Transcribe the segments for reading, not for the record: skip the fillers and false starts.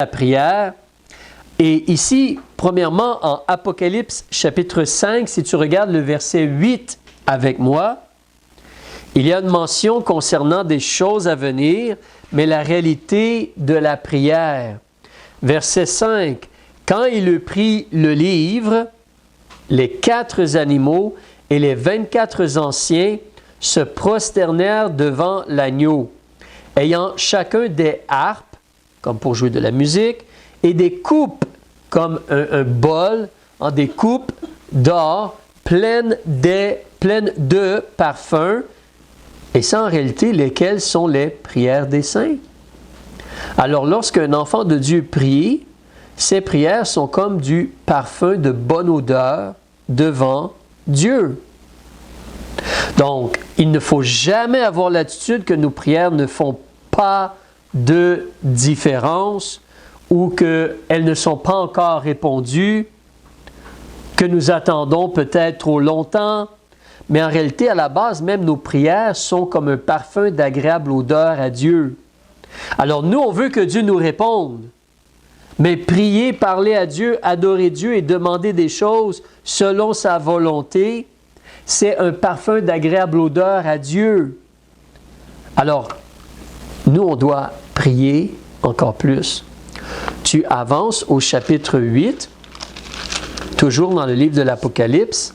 la prière. Et ici, premièrement, en Apocalypse chapitre 5, si tu regardes le verset 8 avec moi, il y a une mention concernant des choses à venir, mais la réalité de la prière. Verset 5, « Quand il eut pris le livre, les 4 animaux et les 24 anciens se prosternèrent devant l'agneau, ayant chacun des harpes, comme pour jouer de la musique, et des coupes, comme un bol, des coupes d'or pleines de parfums, et ça en réalité, lesquelles sont les prières des saints. Alors lorsqu'un enfant de Dieu prie, ces prières sont comme du parfum de bonne odeur devant Dieu. Donc, il ne faut jamais avoir l'attitude que nos prières ne font pas de différence ou qu'elles ne sont pas encore répondues, que nous attendons peut-être trop longtemps. Mais en réalité, à la base, même nos prières sont comme un parfum d'agréable odeur à Dieu. Alors nous, on veut que Dieu nous réponde. Mais prier, parler à Dieu, adorer Dieu et demander des choses selon sa volonté, c'est un parfum d'agréable odeur à Dieu. Alors, nous, on doit prier encore plus. Tu avances au chapitre 8, toujours dans le livre de l'Apocalypse.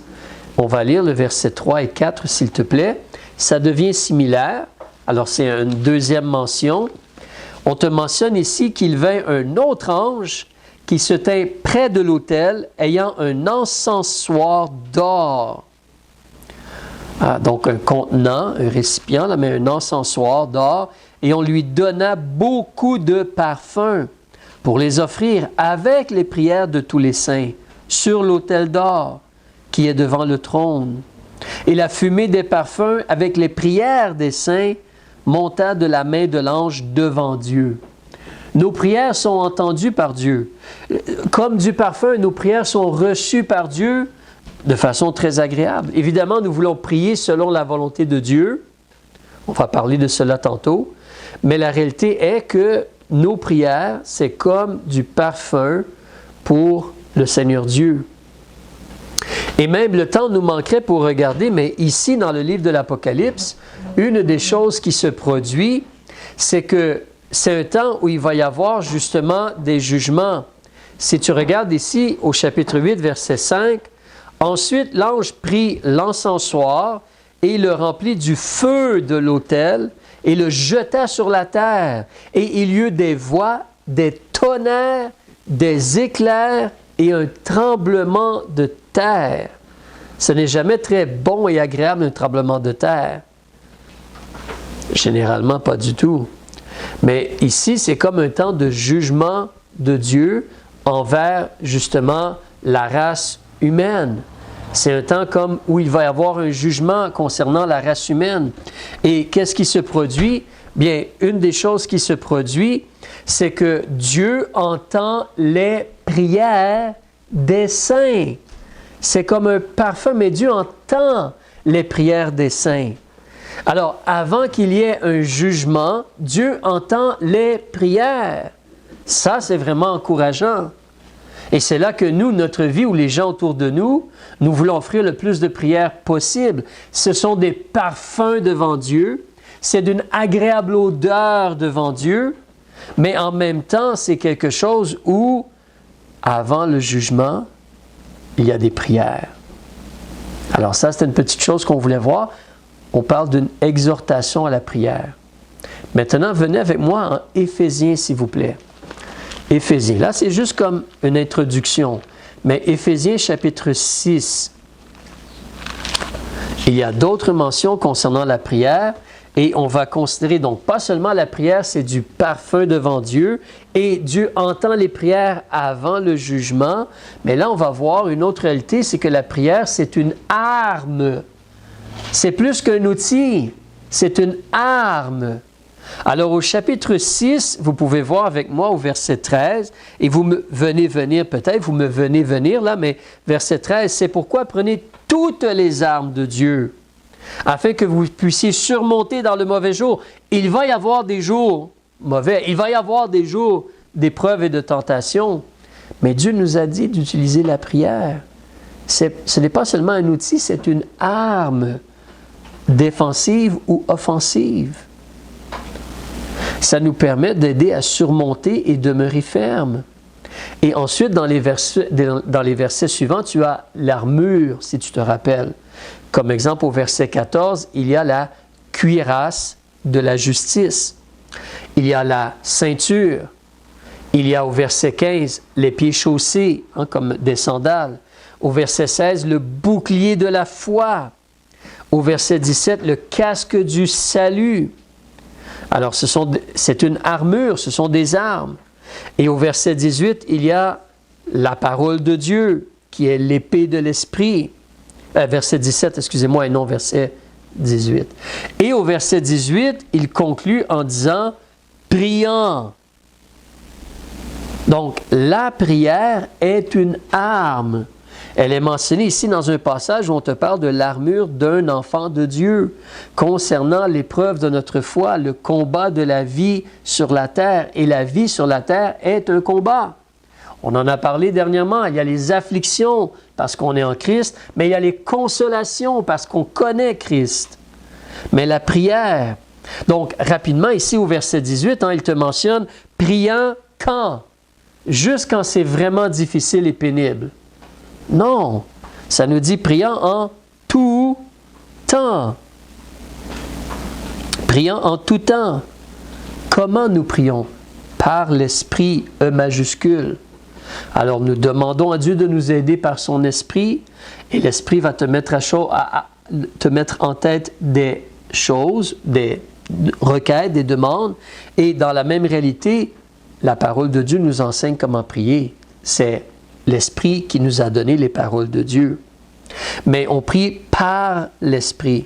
On va lire le verset 3 et 4, s'il te plaît. Ça devient similaire. Alors, c'est une deuxième mention. On te mentionne ici qu'il vint un autre ange qui se tint près de l'autel, ayant un encensoir d'or. Donc, un contenant, un récipient, là, mais un encensoir d'or. Et on lui donna beaucoup de parfums pour les offrir avec les prières de tous les saints sur l'autel d'or qui est devant le trône. Et la fumée des parfums avec les prières des saints monta de la main de l'ange devant Dieu. Nos prières sont entendues par Dieu. Comme du parfum, nos prières sont reçues par Dieu de façon très agréable. Évidemment, nous voulons prier selon la volonté de Dieu. On va parler de cela tantôt. Mais la réalité est que nos prières, c'est comme du parfum pour le Seigneur Dieu. Et même le temps nous manquerait pour regarder, mais ici, dans le livre de l'Apocalypse, une des choses qui se produit, c'est que c'est un temps où il va y avoir justement des jugements. Si tu regardes ici au chapitre 8, verset 5, « Ensuite, l'ange prit l'encensoir et le remplit du feu de l'autel et le jeta sur la terre. Et il y eut des voix, des tonnerres, des éclairs et un tremblement de terre. » Ce n'est jamais très bon et agréable un tremblement de terre. Généralement, pas du tout. Mais ici, c'est comme un temps de jugement de Dieu envers justement la race humaine. C'est un temps comme où il va y avoir un jugement concernant la race humaine. Et qu'est-ce qui se produit? Bien, une des choses qui se produit, c'est que Dieu entend les prières des saints. C'est comme un parfum, mais Dieu entend les prières des saints. Alors, avant qu'il y ait un jugement, Dieu entend les prières. Ça, c'est vraiment encourageant. Et c'est là que nous, notre vie, ou les gens autour de nous, nous voulons offrir le plus de prières possible. Ce sont des parfums devant Dieu. C'est d'une agréable odeur devant Dieu. Mais en même temps, c'est quelque chose où, avant le jugement, il y a des prières. Alors ça, c'est une petite chose qu'on voulait voir. On parle d'une exhortation à la prière. Maintenant, venez avec moi en Éphésiens, s'il vous plaît. Éphésiens. Là, c'est juste comme une introduction. Mais Éphésiens, chapitre 6. Il y a d'autres mentions concernant la prière. Et on va considérer donc pas seulement la prière, c'est du parfum devant Dieu et Dieu entend les prières avant le jugement. Mais là, on va voir une autre réalité, c'est que la prière, c'est une arme. C'est plus qu'un outil, c'est une arme. Alors au chapitre 6, vous pouvez voir avec moi au verset 13, et vous me venez venir peut-être, vous me venez venir là, mais verset 13, c'est pourquoi prenez toutes les armes de Dieu, afin que vous puissiez surmonter dans le mauvais jour. Il va y avoir des jours mauvais, il va y avoir des jours d'épreuves et de tentations. Mais Dieu nous a dit d'utiliser la prière. Ce n'est pas seulement un outil, c'est une arme défensive ou offensive. Ça nous permet d'aider à surmonter et demeurer ferme. Et ensuite, dans les versets suivants, tu as l'armure, si tu te rappelles. Comme exemple, au verset 14, il y a la cuirasse de la justice. Il y a la ceinture. Il y a au verset 15 les pieds chaussés, comme des sandales. Au verset 16, le bouclier de la foi. Au verset 17, le casque du salut. Alors, c'est une armure, ce sont des armes. Et au verset 18, il y a la parole de Dieu, qui est l'épée de l'esprit. Verset 17, excusez-moi, et non verset 18. Et au verset 18, il conclut en disant « priant ». Donc, la prière est une arme. Elle est mentionnée ici dans un passage où on te parle de l'armure d'un enfant de Dieu, concernant l'épreuve de notre foi, le combat de la vie sur la terre. Et la vie sur la terre est un combat. On en a parlé dernièrement, il y a les afflictions parce qu'on est en Christ, mais il y a les consolations parce qu'on connaît Christ. Mais la prière, donc rapidement ici au verset 18, il te mentionne « priant quand ?» Juste quand c'est vraiment difficile et pénible. Non, ça nous dit priant en tout temps. Priant en tout temps. Comment nous prions? Par l'Esprit, E majuscule. Alors nous demandons à Dieu de nous aider par son Esprit et l'Esprit va te mettre te mettre en tête des choses, des requêtes, des demandes et dans la même réalité, la parole de Dieu nous enseigne comment prier. C'est l'Esprit qui nous a donné les paroles de Dieu. Mais on prie par l'Esprit,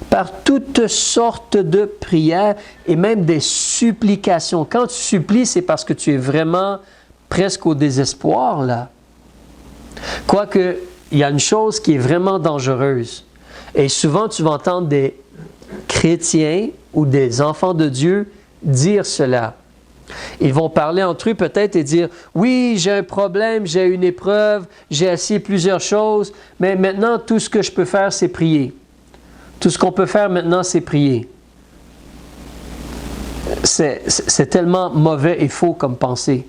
par toutes sortes de prières et même des supplications. Quand tu supplies, c'est parce que tu es vraiment presque au désespoir, là. Quoique, il y a une chose qui est vraiment dangereuse. Et souvent, tu vas entendre des chrétiens ou des enfants de Dieu dire cela. Ils vont parler entre eux peut-être et dire « Oui, j'ai un problème, j'ai une épreuve, j'ai essayé plusieurs choses, mais maintenant, tout ce que je peux faire, c'est prier. Tout ce qu'on peut faire maintenant, c'est prier. » C'est tellement mauvais et faux comme pensée.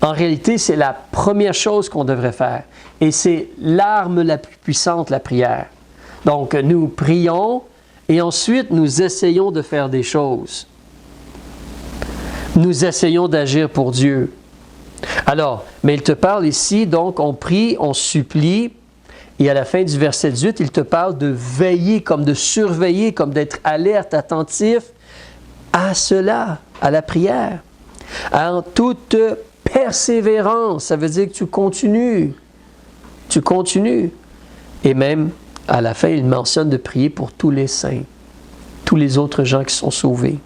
En réalité, c'est la première chose qu'on devrait faire. Et c'est l'arme la plus puissante, la prière. Donc, nous prions et ensuite, nous essayons de faire des choses. Nous essayons d'agir pour Dieu. Alors, mais il te parle ici, donc on prie, on supplie, et à la fin du verset 18, il te parle de veiller, comme de surveiller, comme d'être alerte, attentif à cela, à la prière. En toute persévérance, ça veut dire que tu continues. Tu continues. Et même, à la fin, il mentionne de prier pour tous les saints, tous les autres gens qui sont sauvés.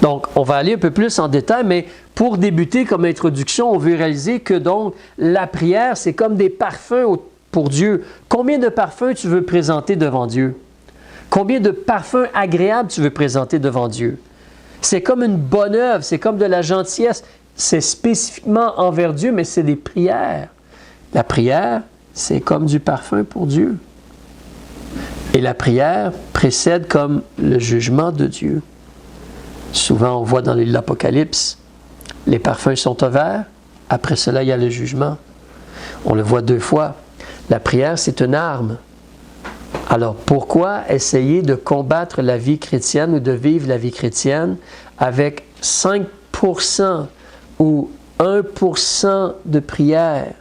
Donc, on va aller un peu plus en détail, mais pour débuter comme introduction, on veut réaliser que donc la prière, c'est comme des parfums pour Dieu. Combien de parfums tu veux présenter devant Dieu? Combien de parfums agréables tu veux présenter devant Dieu? C'est comme une bonne œuvre, c'est comme de la gentillesse. C'est spécifiquement envers Dieu, mais c'est des prières. La prière, c'est comme du parfum pour Dieu. Et la prière précède comme le jugement de Dieu. Souvent, on voit dans l'Apocalypse, les parfums sont au vert, après cela, il y a le jugement. On le voit 2 fois. La prière, c'est une arme. Alors, pourquoi essayer de combattre la vie chrétienne ou de vivre la vie chrétienne avec 5% ou 1% de prière?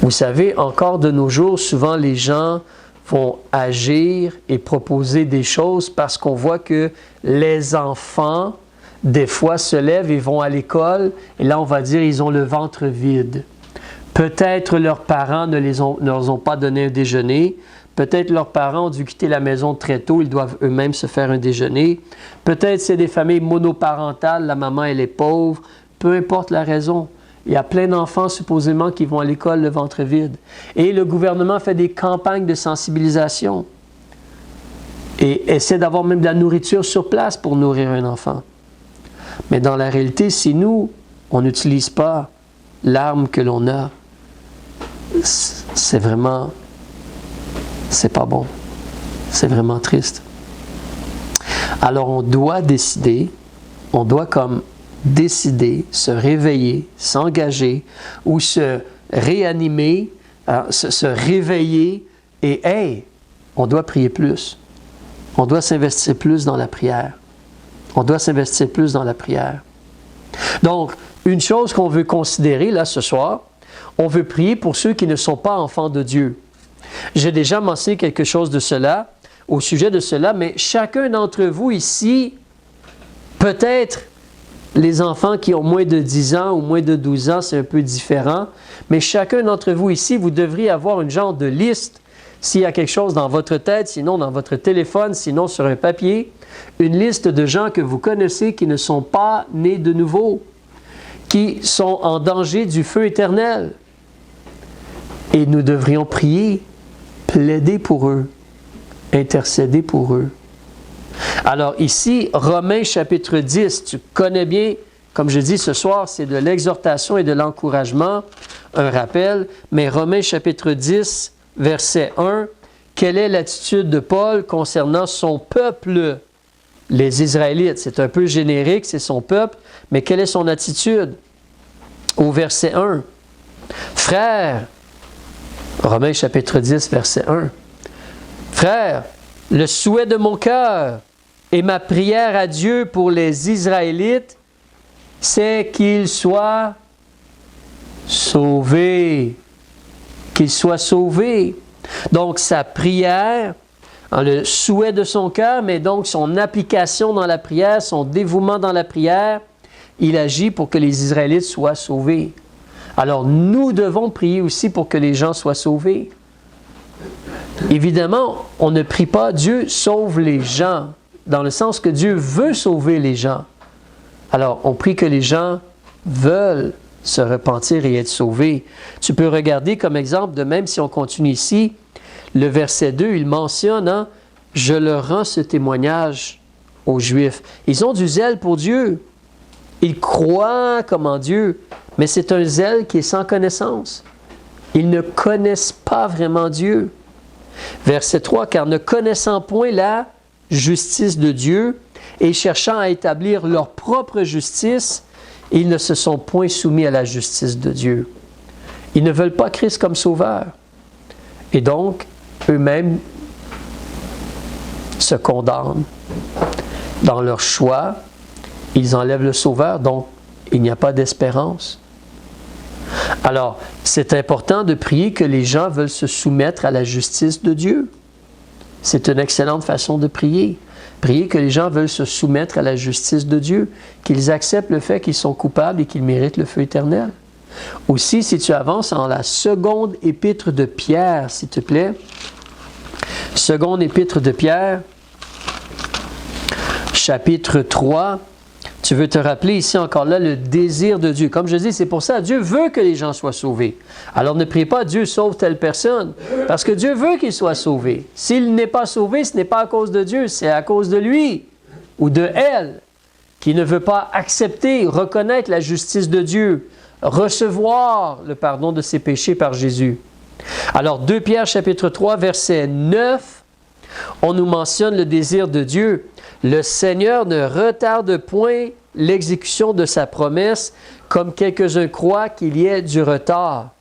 Vous savez, encore de nos jours, souvent les gens vont agir et proposer des choses parce qu'on voit que les enfants, des fois, se lèvent et vont à l'école, et là, on va dire ils ont le ventre vide. Peut-être leurs parents ne leur ont pas donné un déjeuner, peut-être leurs parents ont dû quitter la maison très tôt, ils doivent eux-mêmes se faire un déjeuner, peut-être c'est des familles monoparentales, la maman elle est pauvre, peu importe la raison. Il y a plein d'enfants supposément qui vont à l'école le ventre vide. Et le gouvernement fait des campagnes de sensibilisation et essaie d'avoir même de la nourriture sur place pour nourrir un enfant. Mais dans la réalité, si nous, on n'utilise pas l'arme que l'on a, c'est vraiment, c'est pas bon. C'est vraiment triste. Alors on doit décider, on doit comme décider, se réveiller, s'engager ou se réanimer, se réveiller et hey, on doit prier plus. On doit s'investir plus dans la prière. On doit s'investir plus dans la prière. Donc, une chose qu'on veut considérer là ce soir, on veut prier pour ceux qui ne sont pas enfants de Dieu. J'ai déjà mentionné quelque chose de cela, au sujet de cela, mais chacun d'entre vous ici, peut-être les enfants qui ont moins de 10 ans ou moins de 12 ans, c'est un peu différent, mais chacun d'entre vous ici, vous devriez avoir une genre de liste, s'il y a quelque chose dans votre tête, sinon dans votre téléphone, sinon sur un papier, une liste de gens que vous connaissez qui ne sont pas nés de nouveau, qui sont en danger du feu éternel. Et nous devrions prier, plaider pour eux, intercéder pour eux. Alors ici, Romains chapitre 10, tu connais bien, comme je dis ce soir, c'est de l'exhortation et de l'encouragement, un rappel, mais Romains chapitre 10, verset 1, quelle est l'attitude de Paul concernant son peuple, les Israélites? C'est un peu générique, c'est son peuple, mais quelle est son attitude? Au verset 1, frères, Romains chapitre 10, verset 1, frères, le souhait de mon cœur et ma prière à Dieu pour les Israélites, c'est qu'ils soient sauvés. Qu'ils soient sauvés. Donc, sa prière, le souhait de son cœur, mais donc son application dans la prière, son dévouement dans la prière, il agit pour que les Israélites soient sauvés. Alors, nous devons prier aussi pour que les gens soient sauvés. Évidemment, on ne prie pas Dieu sauve les gens, dans le sens que Dieu veut sauver les gens. Alors, on prie que les gens veulent se repentir et être sauvés. Tu peux regarder comme exemple, de même si on continue ici, le verset 2, il mentionne, je leur rends ce témoignage aux Juifs. Ils ont du zèle pour Dieu. Ils croient comme en Dieu, mais c'est un zèle qui est sans connaissance. Ils ne connaissent pas vraiment Dieu. Verset 3, car ne connaissant point la justice de Dieu et cherchant à établir leur propre justice, ils ne se sont point soumis à la justice de Dieu. Ils ne veulent pas Christ comme sauveur. Et donc, eux-mêmes se condamnent dans leur choix. Ils enlèvent le sauveur, donc il n'y a pas d'espérance. Alors, c'est important de prier que les gens veulent se soumettre à la justice de Dieu. C'est une excellente façon de prier. Prier que les gens veulent se soumettre à la justice de Dieu, qu'ils acceptent le fait qu'ils sont coupables et qu'ils méritent le feu éternel. Aussi, si tu avances en la seconde épître de Pierre, s'il te plaît. Seconde épître de Pierre, chapitre 3. Tu veux te rappeler ici encore là le désir de Dieu. Comme je dis, c'est pour ça, Dieu veut que les gens soient sauvés. Alors ne prie pas Dieu sauve telle personne, parce que Dieu veut qu'il soit sauvé. S'il n'est pas sauvé, ce n'est pas à cause de Dieu, c'est à cause de lui ou de elle qui ne veut pas accepter, reconnaître la justice de Dieu, recevoir le pardon de ses péchés par Jésus. Alors 2 Pierre chapitre 3 verset 9, on nous mentionne le désir de Dieu. Le Seigneur ne retarde point l'exécution de sa promesse, comme quelques-uns croient qu'il y ait du retard.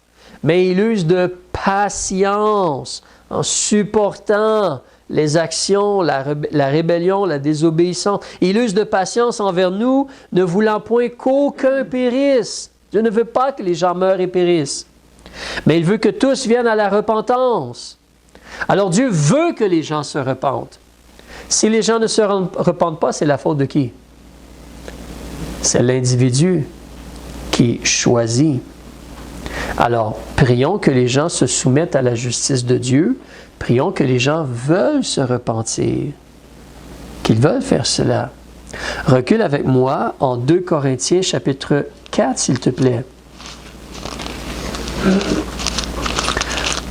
Mais il use de patience en supportant les actions, la rébellion, la désobéissance. Il use de patience envers nous, ne voulant point qu'aucun périsse. Dieu ne veut pas que les gens meurent et périssent. Mais il veut que tous viennent à la repentance. Alors Dieu veut que les gens se repentent. Si les gens ne se repentent pas, c'est la faute de qui? C'est l'individu qui choisit. Alors, prions que les gens se soumettent à la justice de Dieu. Prions que les gens veulent se repentir, qu'ils veulent faire cela. Recule avec moi en 2 Corinthiens chapitre 4, s'il te plaît.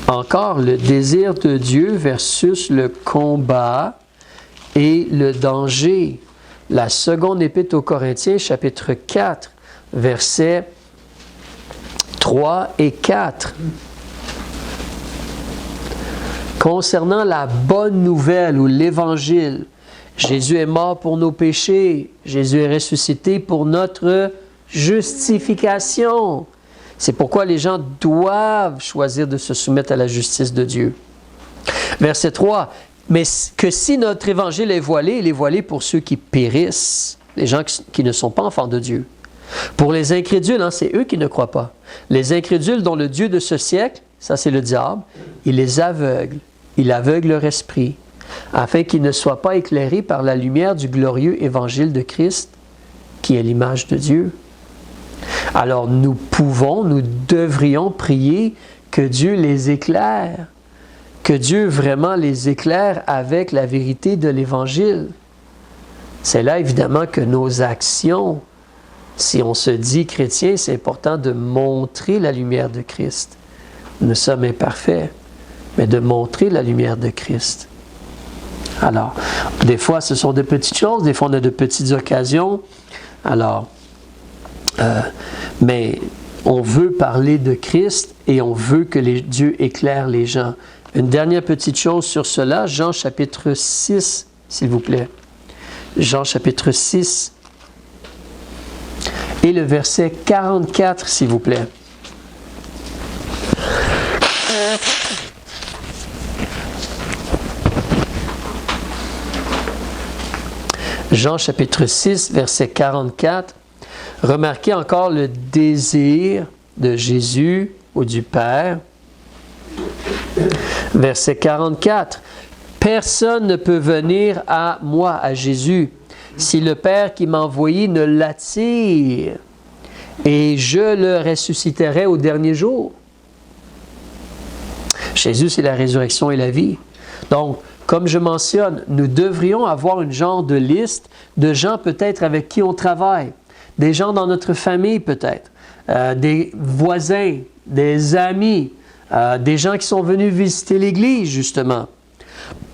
Encore le désir de Dieu versus le combat et le danger. la seconde épître aux Corinthiens, chapitre 4, versets 3 et 4. Concernant la bonne nouvelle ou l'Évangile, Jésus est mort pour nos péchés, Jésus est ressuscité pour notre justification. C'est pourquoi les gens doivent choisir de se soumettre à la justice de Dieu. Verset 3. Mais que si notre évangile est voilé, il est voilé pour ceux qui périssent, les gens qui ne sont pas enfants de Dieu. Pour les incrédules, c'est eux qui ne croient pas. Les incrédules dont le Dieu de ce siècle, ça c'est le diable, il les aveugle, il aveugle leur esprit, afin qu'ils ne soient pas éclairés par la lumière du glorieux évangile de Christ, qui est l'image de Dieu. Alors nous devrions prier que Dieu les éclaire, que Dieu vraiment les éclaire avec la vérité de l'Évangile. C'est là évidemment que nos actions, si on se dit chrétien, c'est important de montrer la lumière de Christ. Nous sommes imparfaits, mais de montrer la lumière de Christ. Alors, des fois ce sont de petites choses, des fois on a de petites occasions. Alors, mais on veut parler de Christ et on veut que Dieu éclaire les gens. Une dernière petite chose sur cela, Jean chapitre 6, s'il vous plaît. Jean chapitre 6 et le verset 44, s'il vous plaît. Jean chapitre 6, verset 44. Remarquez encore le désir de Jésus ou du Père. Verset 44. Personne ne peut venir à moi, à Jésus, si le Père qui m'a envoyé ne l'attire, et je le ressusciterai au dernier jour. Jésus, c'est la résurrection et la vie. Donc, comme je mentionne, nous devrions avoir une genre de liste de gens peut-être avec qui on travaille, des gens dans notre famille peut-être, des voisins, des amis, des gens qui sont venus visiter l'Église justement.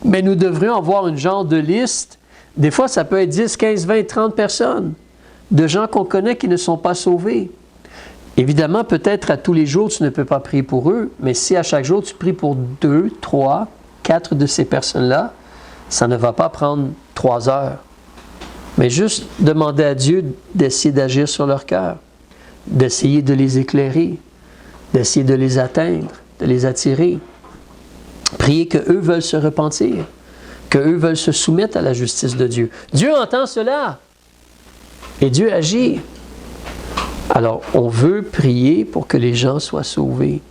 Mais nous devrions avoir une genre de liste, des fois ça peut être 10, 15, 20, 30 personnes, de gens qu'on connaît qui ne sont pas sauvés. Évidemment, peut-être à tous les jours tu ne peux pas prier pour eux, mais si à chaque jour tu pries pour 2, 3, 4 de ces personnes-là, ça ne va pas prendre 3 heures. Mais juste demander à Dieu d'essayer d'agir sur leur cœur, d'essayer de les éclairer, d'essayer de les atteindre, de les attirer. Prier qu'eux veulent se repentir, qu'eux veulent se soumettre à la justice de Dieu. Dieu entend cela et Dieu agit. Alors, on veut prier pour que les gens soient sauvés.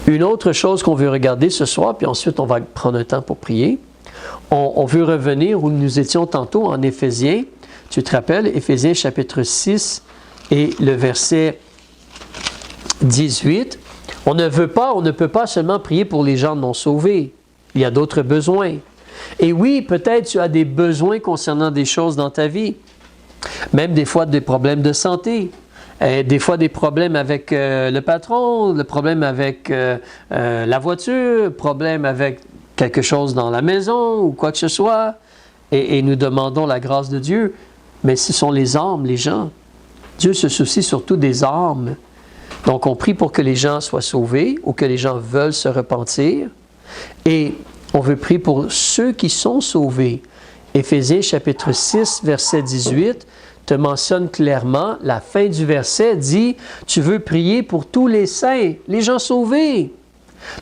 Une autre chose qu'on veut regarder ce soir, puis ensuite on va prendre un temps pour prier. On veut revenir où nous étions tantôt en Éphésiens. Tu te rappelles, Éphésiens chapitre 6 et le verset 18. On ne peut pas seulement prier pour les gens non sauvés. Il y a d'autres besoins. Et oui, peut-être tu as des besoins concernant des choses dans ta vie. Même des fois des problèmes de santé. Des fois des problèmes avec le patron, le problème avec la voiture, problème avec quelque chose dans la maison ou quoi que ce soit. Et nous demandons la grâce de Dieu. Mais ce sont les âmes, les gens. Dieu se soucie surtout des âmes. Donc on prie pour que les gens soient sauvés ou que les gens veulent se repentir. Et on veut prier pour ceux qui sont sauvés. Éphésiens chapitre 6, verset 18 te mentionne clairement, la fin du verset dit, tu veux prier pour tous les saints, les gens sauvés.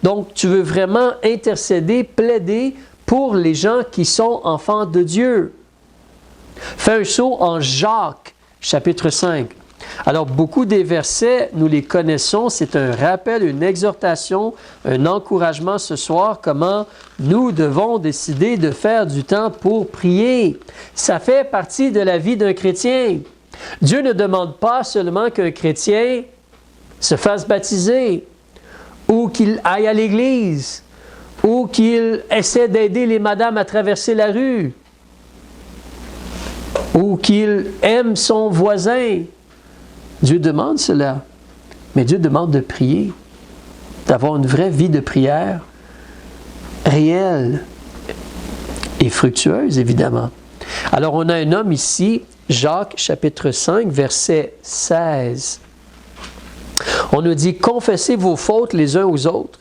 Donc, tu veux vraiment intercéder, plaider pour les gens qui sont enfants de Dieu. Fais un saut en Jacques, chapitre 5. Alors, beaucoup des versets, nous les connaissons, c'est un rappel, une exhortation, un encouragement ce soir, comment nous devons décider de faire du temps pour prier. Ça fait partie de la vie d'un chrétien. Dieu ne demande pas seulement qu'un chrétien se fasse baptiser, ou qu'il aille à l'église, ou qu'il essaie d'aider les madames à traverser la rue, ou qu'il aime son voisin. Dieu demande cela, mais Dieu demande de prier, d'avoir une vraie vie de prière réelle et fructueuse, évidemment. Alors, on a un homme ici, Jacques, chapitre 5, verset 16. On nous dit, confessez vos fautes les uns aux autres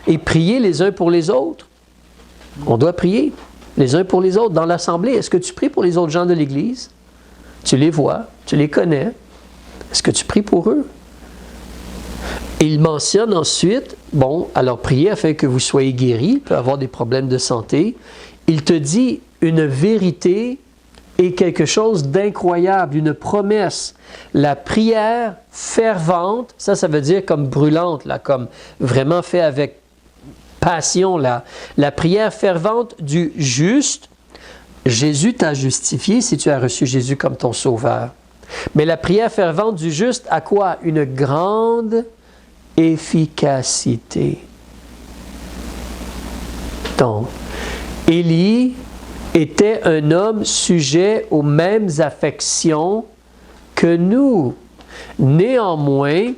et priez les uns pour les autres. On doit prier les uns pour les autres dans l'assemblée. Est-ce que tu pries pour les autres gens de l'Église? Tu les vois, tu les connais. Est-ce que tu pries pour eux? Et il mentionne ensuite, alors priez afin que vous soyez guéris, il peut avoir des problèmes de santé. Il te dit une vérité et quelque chose d'incroyable, une promesse. La prière fervente, ça veut dire comme brûlante, là, comme vraiment fait avec passion. Là. La prière fervente du juste, Jésus t'a justifié si tu as reçu Jésus comme ton sauveur. Mais la prière fervente du juste a quoi? Une grande efficacité. Donc, Élie était un homme sujet aux mêmes affections que nous. Néanmoins,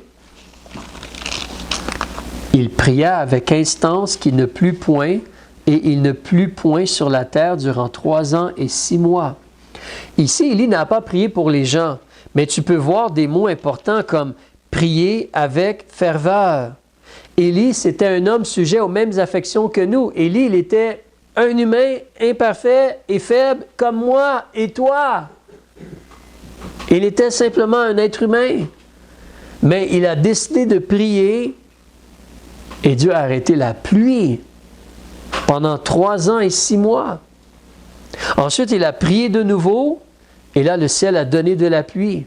il pria avec instance qu'il ne plut point, et il ne plut point sur la terre durant 3 ans et 6 mois. Ici, Élie n'a pas prié pour les gens, mais tu peux voir des mots importants comme prier avec ferveur. Élie, c'était un homme sujet aux mêmes affections que nous. Élie, il était un humain imparfait et faible comme moi et toi. Il était simplement un être humain. Mais il a décidé de prier et Dieu a arrêté la pluie pendant 3 ans et 6 mois. Ensuite, il a prié de nouveau et là, le ciel a donné de la pluie.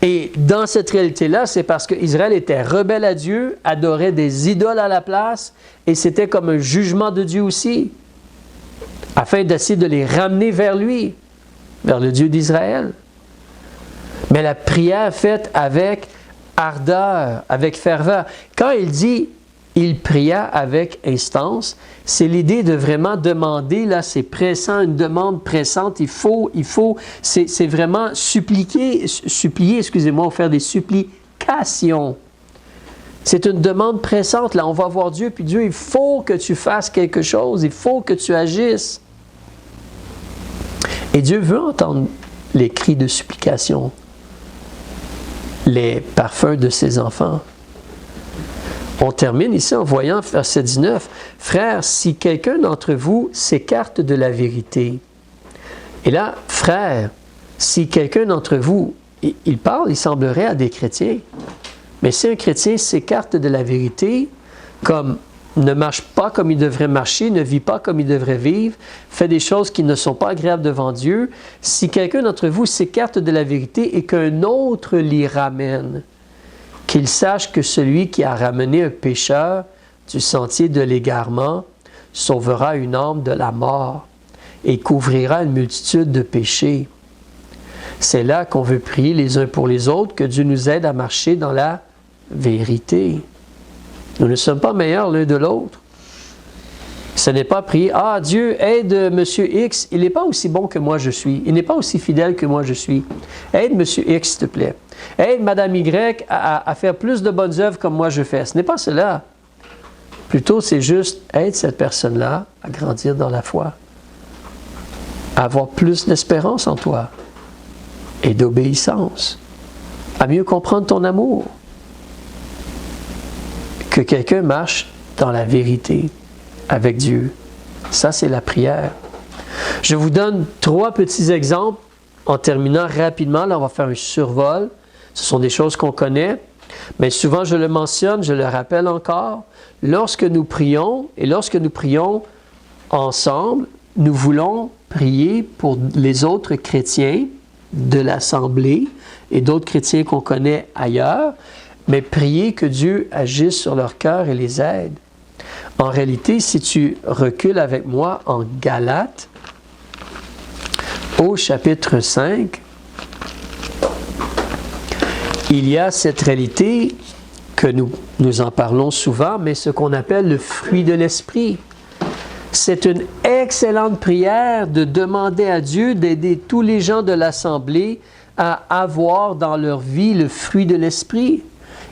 Et dans cette réalité-là, c'est parce qu'Israël était rebelle à Dieu, adorait des idoles à la place, et c'était comme un jugement de Dieu aussi, afin d'essayer de les ramener vers lui, vers le Dieu d'Israël. Mais la prière faite avec ardeur, avec ferveur. Quand il dit « il pria avec instance », c'est l'idée de vraiment demander, là c'est pressant, une demande pressante, il faut, c'est vraiment supplier, ou faire des supplications. C'est une demande pressante, là on va voir Dieu, puis Dieu, il faut que tu fasses quelque chose, il faut que tu agisses. Et Dieu veut entendre les cris de supplication, les parfums de ses enfants. On termine ici en voyant verset 19. « Frères, si quelqu'un d'entre vous s'écarte de la vérité. » Et là, frères, si quelqu'un d'entre vous, il parle, il semblerait à des chrétiens. Mais si un chrétien s'écarte de la vérité, comme ne marche pas comme il devrait marcher, ne vit pas comme il devrait vivre, fait des choses qui ne sont pas agréables devant Dieu, si quelqu'un d'entre vous s'écarte de la vérité et qu'un autre l'y ramène, qu'il sache que celui qui a ramené un pécheur du sentier de l'égarement sauvera une âme de la mort et couvrira une multitude de péchés. C'est là qu'on veut prier les uns pour les autres, que Dieu nous aide à marcher dans la vérité. Nous ne sommes pas meilleurs l'un de l'autre. Ce n'est pas prier, « Ah, Dieu, aide Monsieur X, il n'est pas aussi bon que moi je suis. Il n'est pas aussi fidèle que moi je suis. Aide Monsieur X, s'il te plaît. Aide Madame Y à faire plus de bonnes œuvres comme moi je fais. » Ce n'est pas cela. Plutôt, c'est juste, aide cette personne-là à grandir dans la foi, à avoir plus d'espérance en toi et d'obéissance, à mieux comprendre ton amour. Que quelqu'un marche dans la vérité avec Dieu. Ça, c'est la prière. Je vous donne 3 petits exemples en terminant rapidement. Là, on va faire un survol. Ce sont des choses qu'on connaît, mais souvent je le mentionne, je le rappelle encore. Lorsque nous prions, et lorsque nous prions ensemble, nous voulons prier pour les autres chrétiens de l'Assemblée et d'autres chrétiens qu'on connaît ailleurs, mais prier que Dieu agisse sur leur cœur et les aide. En réalité, si tu recules avec moi en Galates, au chapitre 5, il y a cette réalité que nous en parlons souvent, mais ce qu'on appelle le fruit de l'esprit. C'est une excellente prière de demander à Dieu d'aider tous les gens de l'Assemblée à avoir dans leur vie le fruit de l'esprit.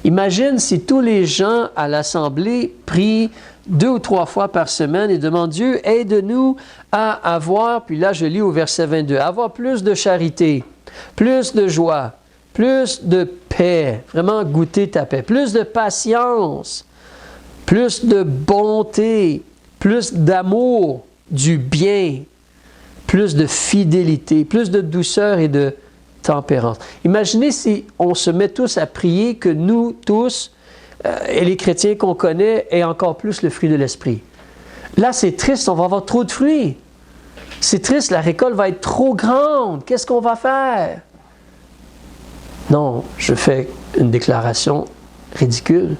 Imagine si tous les gens à l'Assemblée prient 2 ou 3 fois par semaine et demandent Dieu, aide-nous à avoir, puis là je lis au verset 22, avoir plus de charité, plus de joie, plus de paix, vraiment goûter ta paix, plus de patience, plus de bonté, plus d'amour, du bien, plus de fidélité, plus de douceur et de tempérance. Imaginez si on se met tous à prier que nous tous, et les chrétiens qu'on connaît, aient encore plus le fruit de l'esprit. Là, c'est triste, on va avoir trop de fruits. C'est triste, la récolte va être trop grande. Qu'est-ce qu'on va faire? Non, je fais une déclaration ridicule.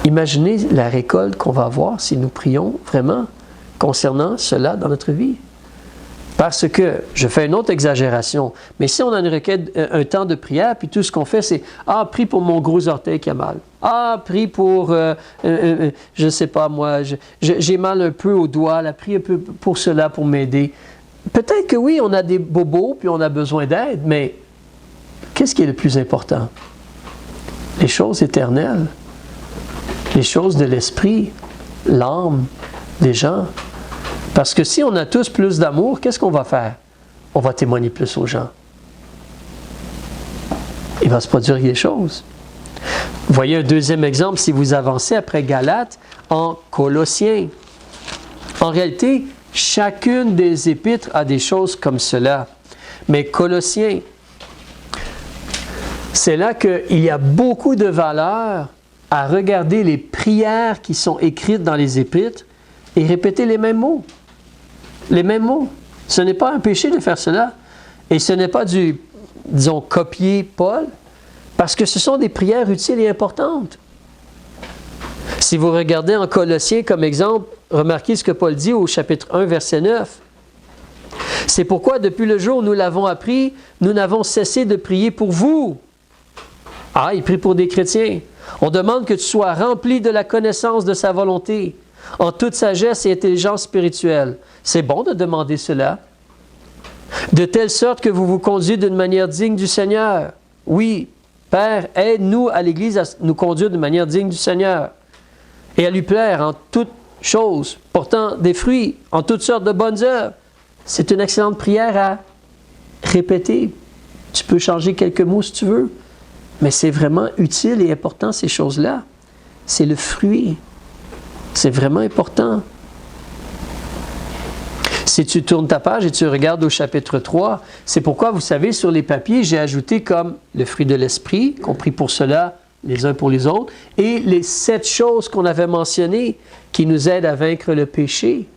Imaginez la récolte qu'on va avoir si nous prions vraiment concernant cela dans notre vie. Parce que, je fais une autre exagération, mais si on a une requête, un temps de prière, puis tout ce qu'on fait, c'est « Ah, prie pour mon gros orteil qui a mal. Ah, prie pour, je ne sais pas moi, j'ai mal un peu au doigt, là, prie un peu pour cela, pour m'aider. » Peut-être que oui, on a des bobos, puis on a besoin d'aide, mais qu'est-ce qui est le plus important? Les choses éternelles, les choses de l'esprit, l'âme des gens. Parce que si on a tous plus d'amour, qu'est-ce qu'on va faire? On va témoigner plus aux gens. Il va se produire des choses. Voyez un deuxième exemple, si vous avancez après Galates, en Colossiens. En réalité, chacune des épîtres a des choses comme cela. Mais Colossiens, c'est là qu'il y a beaucoup de valeur à regarder les prières qui sont écrites dans les épîtres et répéter les mêmes mots. Les mêmes mots. Ce n'est pas un péché de faire cela. Et ce n'est pas du, disons, copier Paul, parce que ce sont des prières utiles et importantes. Si vous regardez en Colossiens comme exemple, remarquez ce que Paul dit au chapitre 1, verset 9. « C'est pourquoi, depuis le jour où nous l'avons appris, nous n'avons cessé de prier pour vous. » Ah, il prie pour des chrétiens. « On demande que tu sois rempli de la connaissance de sa volonté, en toute sagesse et intelligence spirituelle. » C'est bon de demander cela. De telle sorte que vous vous conduisez d'une manière digne du Seigneur. Oui, Père, aide-nous à l'Église à nous conduire d'une manière digne du Seigneur et à lui plaire en toutes choses, portant des fruits, en toutes sortes de bonnes œuvres. C'est une excellente prière à répéter. Tu peux changer quelques mots si tu veux, mais c'est vraiment utile et important ces choses-là. C'est le fruit. C'est vraiment important. Si tu tournes ta page et tu regardes au chapitre 3, c'est pourquoi, vous savez, sur les papiers, j'ai ajouté comme le fruit de l'esprit, compris pour cela les uns pour les autres, et les 7 choses qu'on avait mentionnées qui nous aident à vaincre le péché,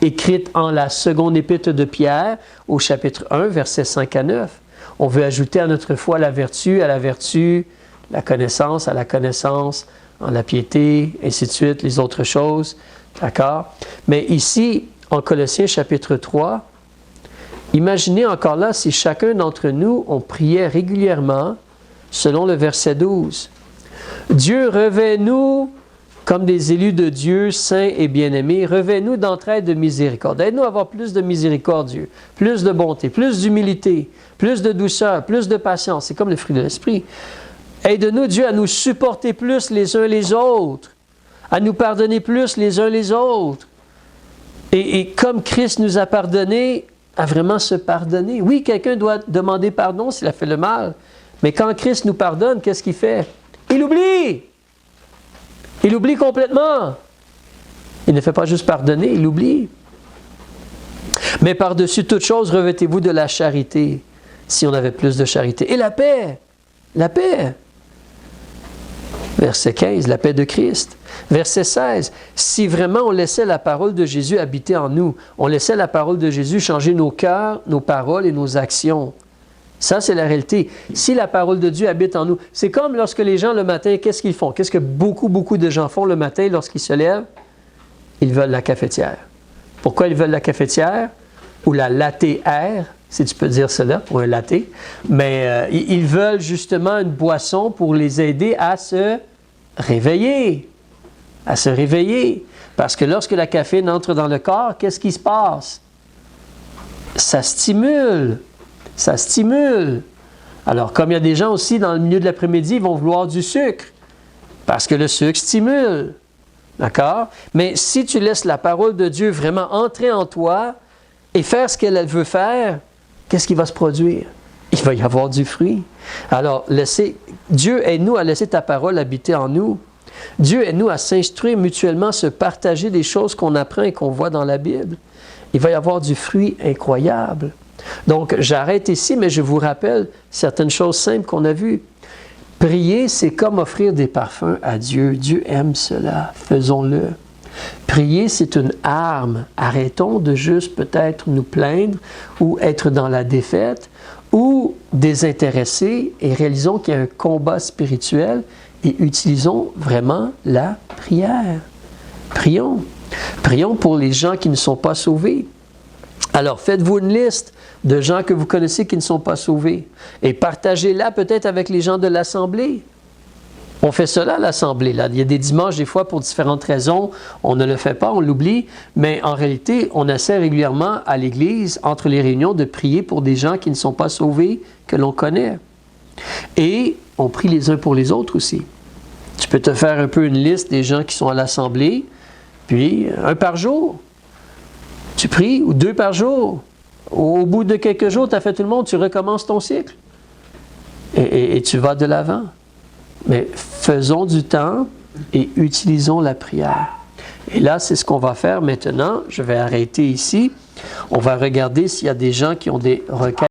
écrites en la seconde épître de Pierre, au chapitre 1, versets 5 à 9. On veut ajouter à notre foi la vertu, à la vertu, la connaissance, à la connaissance, en la piété, ainsi de suite, les autres choses. D'accord? Mais ici, en Colossiens chapitre 3, imaginez encore là si chacun d'entre nous, on priait régulièrement selon le verset 12. Dieu, revêt-nous comme des élus de Dieu, saints et bien-aimés, revêt-nous d'entraide de miséricorde. Aide-nous à avoir plus de miséricorde, Dieu, plus de bonté, plus d'humilité, plus de douceur, plus de patience. C'est comme le fruit de l'esprit. Aide-nous, Dieu, à nous supporter plus les uns les autres, à nous pardonner plus les uns les autres. Et comme Christ nous a pardonné, à vraiment se pardonner. Oui, quelqu'un doit demander pardon s'il a fait le mal. Mais quand Christ nous pardonne, qu'est-ce qu'il fait? Il oublie! Il oublie complètement. Il ne fait pas juste pardonner, il oublie. Mais par-dessus toute chose, revêtez-vous de la charité, si on avait plus de charité. Et la paix! La paix! Verset 15, la paix de Christ. Verset 16, si vraiment on laissait la parole de Jésus habiter en nous, on laissait la parole de Jésus changer nos cœurs, nos paroles et nos actions. Ça, c'est la réalité. Si la parole de Dieu habite en nous, c'est comme lorsque les gens le matin, qu'est-ce qu'ils font? Qu'est-ce que beaucoup de gens font le matin lorsqu'ils se lèvent? Ils veulent la cafetière. Pourquoi ils veulent la cafetière? Ou la latte-air, si tu peux dire cela, pour un latte. Mais ils veulent justement une boisson pour les aider à se réveiller. À se réveiller. Parce que lorsque la caféine entre dans le corps, qu'est-ce qui se passe? Ça stimule. Ça stimule. Alors, comme il y a des gens aussi dans le milieu de l'après-midi, ils vont vouloir du sucre, parce que le sucre stimule. D'accord? Mais si tu laisses la parole de Dieu vraiment entrer en toi et faire ce qu'elle veut faire, qu'est-ce qui va se produire? Il va y avoir du fruit. Alors, Dieu aide-nous à laisser ta parole habiter en nous. Dieu aide-nous à s'instruire mutuellement, se partager des choses qu'on apprend et qu'on voit dans la Bible. Il va y avoir du fruit incroyable. Donc, j'arrête ici, mais je vous rappelle certaines choses simples qu'on a vues. Prier, c'est comme offrir des parfums à Dieu. Dieu aime cela. Faisons-le. Prier, c'est une arme. Arrêtons de juste peut-être nous plaindre ou être dans la défaite ou désintéresser et réalisons qu'il y a un combat spirituel et utilisons vraiment la prière. Prions. Prions pour les gens qui ne sont pas sauvés. Alors, faites-vous une liste de gens que vous connaissez qui ne sont pas sauvés et partagez-la peut-être avec les gens de l'Assemblée. On fait cela à l'Assemblée. Là. Il y a des dimanches, des fois, pour différentes raisons, on ne le fait pas, on l'oublie, mais en réalité, on essaie régulièrement à l'Église, entre les réunions, de prier pour des gens qui ne sont pas sauvés, que l'on connaît. Et on prie les uns pour les autres aussi. Tu peux te faire un peu une liste des gens qui sont à l'Assemblée, puis un par jour. Tu pries, ou 2 par jour. Au bout de quelques jours, tu as fait tout le monde, tu recommences ton cycle. Et tu vas de l'avant. Mais faisons du temps et utilisons la prière. Et là, c'est ce qu'on va faire maintenant. Je vais arrêter ici. On va regarder s'il y a des gens qui ont des requêtes.